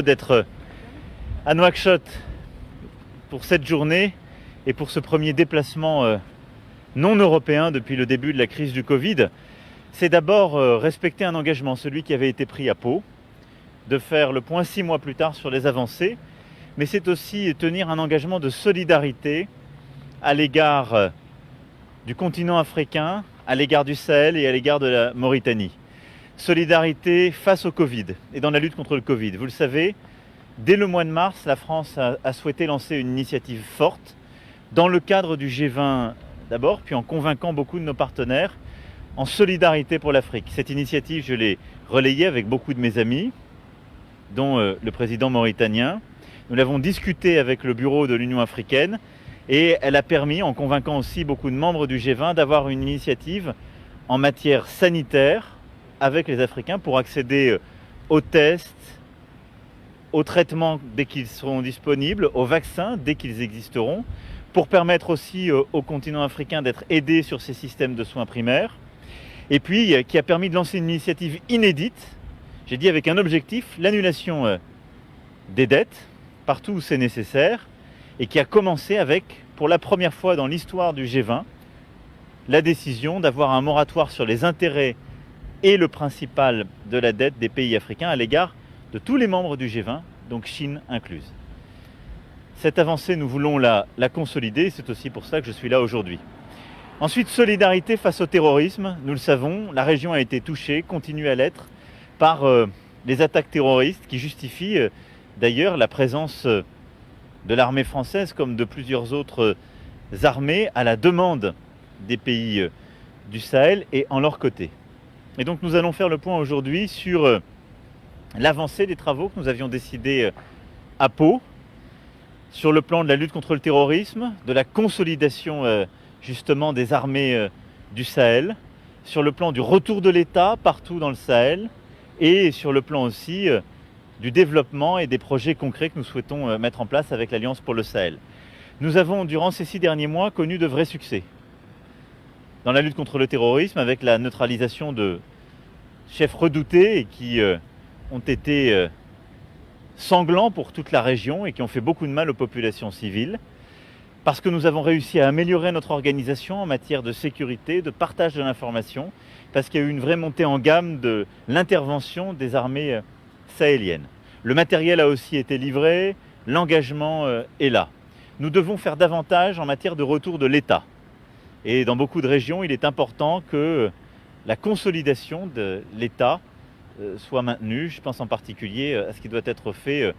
D'être à Nouakchott pour cette journée et pour ce premier déplacement non européen depuis le début de la crise du Covid, c'est d'abord respecter un engagement, celui qui avait été pris à Pau, de faire le point 6 mois plus tard sur les avancées, mais c'est aussi tenir un engagement de solidarité à l'égard du continent africain, à l'égard du Sahel et à l'égard de la Mauritanie. Solidarité face au Covid et dans la lutte contre le Covid. Vous le savez, dès le mois de mars, la France a souhaité lancer une initiative forte dans le cadre du G20 d'abord, puis en convainquant beaucoup de nos partenaires en solidarité pour l'Afrique. Cette initiative, je l'ai relayée avec beaucoup de mes amis, dont le président mauritanien. Nous l'avons discutée avec le bureau de l'Union africaine et elle a permis, en convainquant aussi beaucoup de membres du G20, d'avoir une initiative en matière sanitaire avec les Africains pour accéder aux tests, aux traitements dès qu'ils seront disponibles, aux vaccins dès qu'ils existeront, pour permettre aussi au continent africain d'être aidé sur ces systèmes de soins primaires, et puis qui a permis de lancer une initiative inédite, j'ai dit avec un objectif, l'annulation des dettes, partout où c'est nécessaire, et qui a commencé avec, pour la première fois dans l'histoire du G20, la décision d'avoir un moratoire sur les intérêts et le principal de la dette des pays africains à l'égard de tous les membres du G20, donc Chine incluse. Cette avancée, nous voulons la consolider, c'est aussi pour ça que je suis là aujourd'hui. Ensuite, solidarité face au terrorisme. Nous le savons, la région a été touchée, continue à l'être, par les attaques terroristes qui justifient d'ailleurs la présence de l'armée française comme de plusieurs autres armées à la demande des pays du Sahel et en leur côté. Et donc nous allons faire le point aujourd'hui sur l'avancée des travaux que nous avions décidés à Pau, sur le plan de la lutte contre le terrorisme, de la consolidation justement des armées du Sahel, sur le plan du retour de l'État partout dans le Sahel et sur le plan aussi du développement et des projets concrets que nous souhaitons mettre en place avec l'Alliance pour le Sahel. Nous avons durant ces 6 derniers mois connu de vrais succès dans la lutte contre le terrorisme avec la neutralisation de chefs redoutés et qui ont été sanglants pour toute la région et qui ont fait beaucoup de mal aux populations civiles, parce que nous avons réussi à améliorer notre organisation en matière de sécurité, de partage de l'information, parce qu'il y a eu une vraie montée en gamme de l'intervention des armées sahéliennes. Le matériel a aussi été livré, l'engagement est là. Nous devons faire davantage en matière de retour de l'État. Et dans beaucoup de régions, il est important que la consolidation de l'État soit maintenue. Je pense en particulier à ce qui doit être fait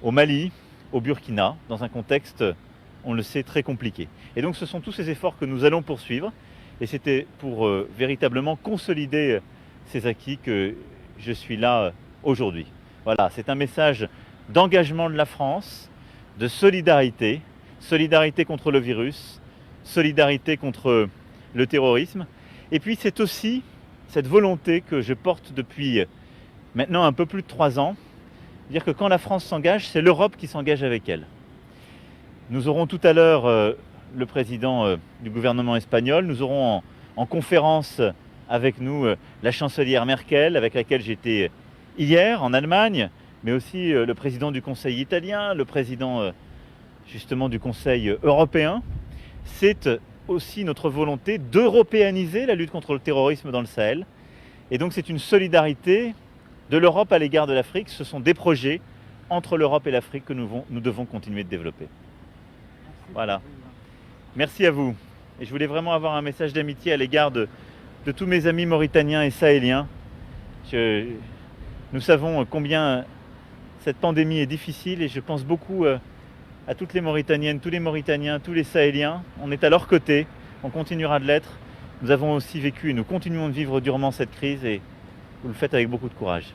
au Mali, au Burkina, dans un contexte, on le sait, très compliqué. Et donc ce sont tous ces efforts que nous allons poursuivre. Et c'était pour véritablement consolider ces acquis que je suis là aujourd'hui. Voilà, c'est un message d'engagement de la France, de solidarité, solidarité contre le virus, solidarité contre le terrorisme. Et puis c'est aussi cette volonté que je porte depuis maintenant un peu plus de 3 ans, dire que quand la France s'engage, c'est l'Europe qui s'engage avec elle. Nous aurons tout à l'heure le président du gouvernement espagnol, nous aurons en conférence avec nous la chancelière Merkel, avec laquelle j'étais hier en Allemagne, mais aussi le président du Conseil italien, le président justement du Conseil européen. C'est aussi notre volonté d'européaniser la lutte contre le terrorisme dans le Sahel. Et donc c'est une solidarité de l'Europe à l'égard de l'Afrique. Ce sont des projets entre l'Europe et l'Afrique que nous devons continuer de développer. Voilà. Merci à vous. Et je voulais vraiment avoir un message d'amitié à l'égard de tous mes amis mauritaniens et sahéliens. Nous savons combien cette pandémie est difficile et je pense beaucoup à toutes les Mauritaniennes, tous les Mauritaniens, tous les Sahéliens. On est à leur côté, on continuera de l'être. Nous avons aussi vécu et nous continuons de vivre durement cette crise et vous le faites avec beaucoup de courage.